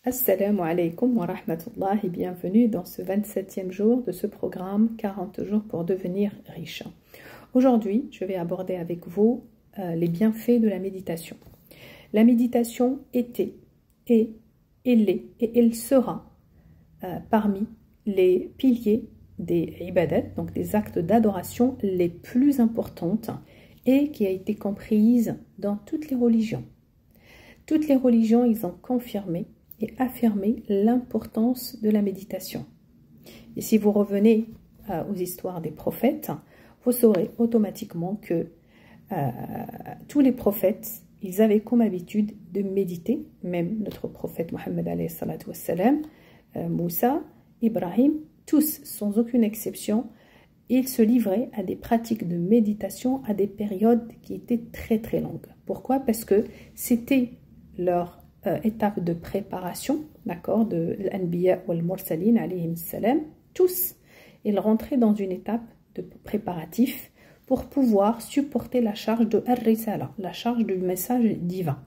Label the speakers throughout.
Speaker 1: Assalamu alaikum wa rahmatullah et bienvenue dans ce 27e jour de ce programme 40 jours pour devenir riche. Aujourd'hui, je vais aborder avec vous les bienfaits de la méditation. La méditation était, est, elle est et elle sera parmi les piliers des ibadat, donc des actes d'adoration les plus importantes et qui a été comprise dans toutes les religions. Toutes les religions, ils ont confirmé et affirmer l'importance de la méditation. Et si vous revenez aux histoires des prophètes, vous saurez automatiquement que tous les prophètes, ils avaient comme habitude de méditer, même notre prophète Mohammed alayhi salatu wassalam, Moussa, Ibrahim, tous, sans aucune exception, ils se livraient à des pratiques de méditation à des périodes qui étaient très très longues. Pourquoi? Parce que c'était leur étape de préparation, d'accord, de l'Anbiya ou al-Mursalin alayhim salam, tous, ils rentraient dans une étape de préparatif pour pouvoir supporter la charge de ar-risala, la charge du message divin.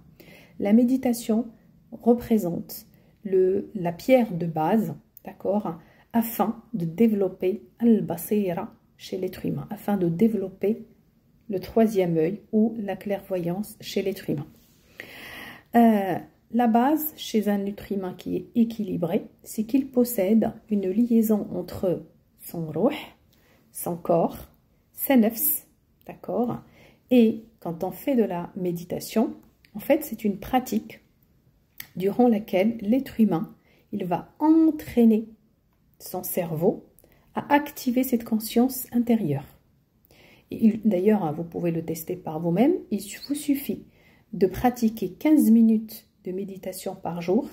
Speaker 1: La méditation représente la pierre de base, d'accord, afin de développer al-basira chez l'être humain, afin de développer le troisième œil ou la clairvoyance chez l'être humain. La base chez un être humain qui est équilibré, c'est qu'il possède une liaison entre son ruh, son corps, sa nafs, d'accord? Et quand on fait de la méditation, en fait, c'est une pratique durant laquelle l'être humain, il va entraîner son cerveau à activer cette conscience intérieure. D'ailleurs, vous pouvez le tester par vous-même, il vous suffit de pratiquer 15 minutes de méditation par jour,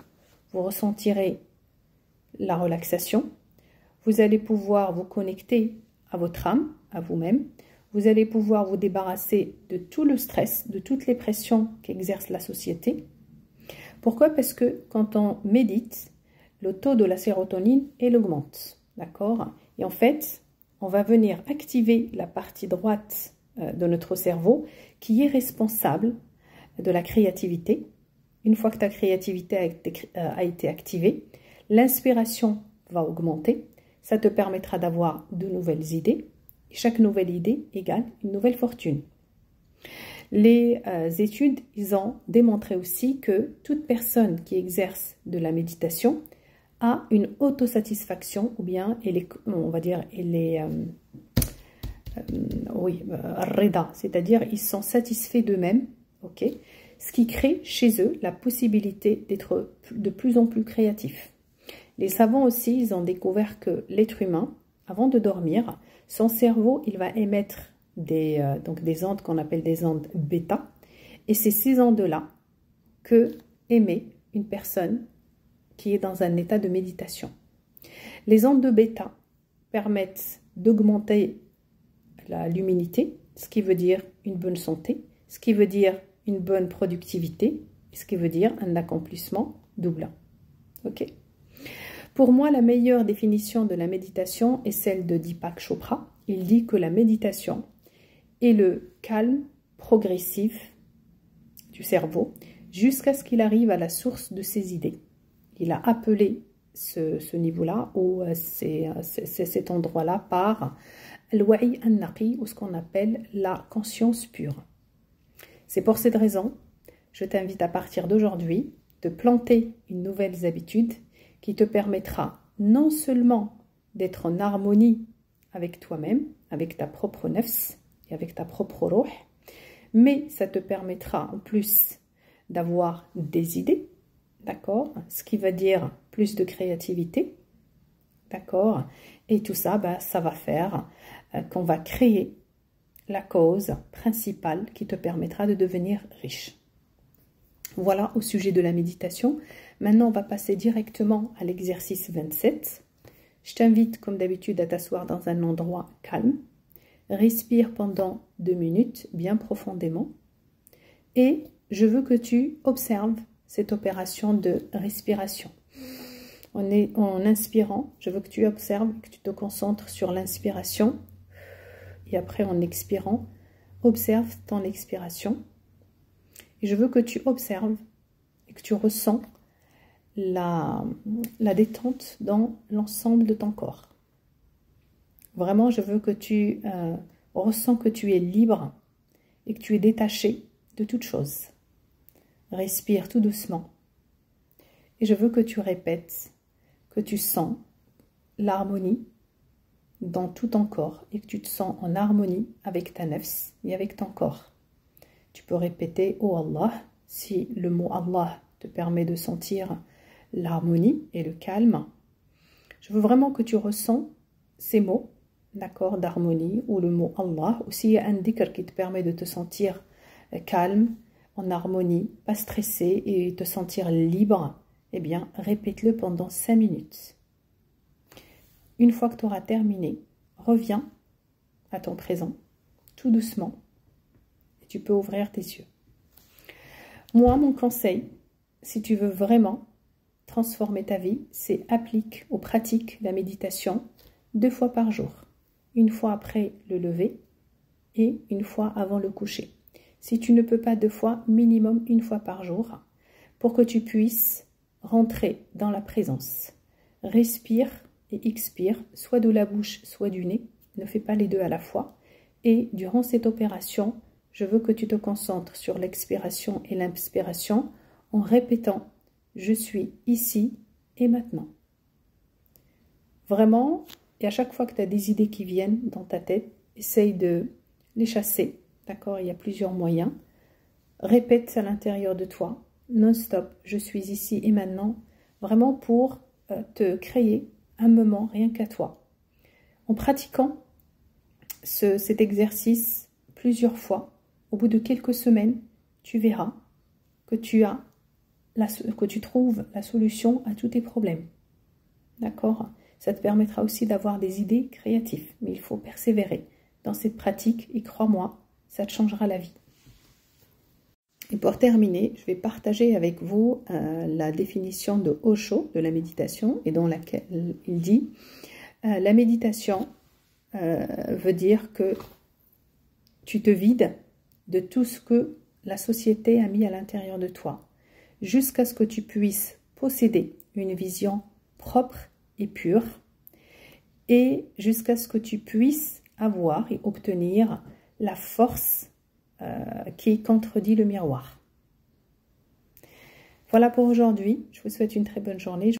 Speaker 1: vous ressentirez la relaxation, vous allez pouvoir vous connecter à votre âme, à vous-même, vous allez pouvoir vous débarrasser de tout le stress, de toutes les pressions qu'exerce la société. Pourquoi? Parce que quand on médite, le taux de la sérotonine, elle augmente, d'accord? Et en fait, on va venir activer la partie droite de notre cerveau qui est responsable de la créativité. Une fois que ta créativité a été activée, l'inspiration va augmenter. Ça te permettra d'avoir de nouvelles idées. Et chaque nouvelle idée égale une nouvelle fortune. Les études, ils ont démontré aussi que toute personne qui exerce de la méditation a une autosatisfaction, ou bien on va dire, rida, c'est-à-dire ils sont satisfaits d'eux-mêmes, ok? Ce qui crée chez eux la possibilité d'être de plus en plus créatifs. Les savants aussi, ils ont découvert que l'être humain, avant de dormir, son cerveau, il va émettre des ondes qu'on appelle des ondes bêta. Et c'est ces ondes-là que émet une personne qui est dans un état de méditation. Les ondes de bêta permettent d'augmenter la luminité, ce qui veut dire une bonne santé, ce qui veut dire une bonne productivité, ce qui veut dire un accomplissement doublant. Ok. Pour moi, la meilleure définition de la méditation est celle de Deepak Chopra. Il dit que la méditation est le calme progressif du cerveau jusqu'à ce qu'il arrive à la source de ses idées. Il a appelé ce niveau-là ou cet endroit-là par al-wa'i an-naqi, ou ce qu'on appelle la conscience pure. C'est pour cette raison, je t'invite à partir d'aujourd'hui de planter une nouvelle habitude qui te permettra non seulement d'être en harmonie avec toi-même, avec ta propre nafs et avec ta propre ruh, mais ça te permettra en plus d'avoir des idées, d'accord? Ce qui veut dire plus de créativité, d'accord? Et tout ça, ça va faire qu'on va créer la cause principale qui te permettra de devenir riche. Voilà au sujet de la méditation. Maintenant, on va passer directement à l'exercice 27. Je t'invite, comme d'habitude, à t'asseoir dans un endroit calme. Respire pendant 2 minutes, bien profondément. Et je veux que tu observes cette opération de respiration. En inspirant, je veux que tu observes, que tu te concentres sur l'inspiration. Et après, en expirant, observe ton expiration. Et je veux que tu observes et que tu ressens la détente dans l'ensemble de ton corps. Vraiment, je veux que tu ressens que tu es libre et que tu es détaché de toute chose. Respire tout doucement. Et je veux que tu répètes que tu sens l'harmonie dans tout ton corps et que tu te sens en harmonie avec ta nafs et avec ton corps. Tu peux répéter « Oh Allah » si le mot « Allah » te permet de sentir l'harmonie et le calme. Je veux vraiment que tu ressens ces mots, d'accord, d'harmonie, ou le mot Allah, ou s'il y a un dhikr qui te permet de te sentir calme, en harmonie, pas stressé et te sentir libre, eh bien, répète-le pendant 5 minutes. Une fois que tu auras terminé, reviens à ton présent, tout doucement, et tu peux ouvrir tes yeux. Moi, mon conseil, si tu veux vraiment transformer ta vie, c'est applique ou pratique la méditation 2 fois par jour. Une fois après le lever et une fois avant le coucher. Si tu ne peux pas 2 fois, minimum 1 fois par jour, pour que tu puisses rentrer dans la présence. Respire et expire, soit de la bouche, soit du nez. Ne fais pas les 2 à la fois. Et durant cette opération, je veux que tu te concentres sur l'expiration et l'inspiration en répétant « Je suis ici et maintenant ». Vraiment, et à chaque fois que tu as des idées qui viennent dans ta tête, essaye de les chasser, d'accord? Il y a plusieurs moyens. Répète à l'intérieur de toi, non-stop, je suis ici et maintenant, vraiment pour te créer un moment rien qu'à toi. En pratiquant cet exercice plusieurs fois, au bout de quelques semaines, tu verras que tu trouves la solution à tous tes problèmes. D'accord? Ça te permettra aussi d'avoir des idées créatives, mais il faut persévérer dans cette pratique et crois-moi, ça te changera la vie. Et pour terminer, je vais partager avec vous la définition de Osho, de la méditation, et dans laquelle il dit la méditation veut dire que tu te vides de tout ce que la société a mis à l'intérieur de toi, jusqu'à ce que tu puisses posséder une vision propre et pure, et jusqu'à ce que tu puisses avoir et obtenir la force qui contredit le miroir. Voilà pour aujourd'hui. Je vous souhaite une très bonne journée.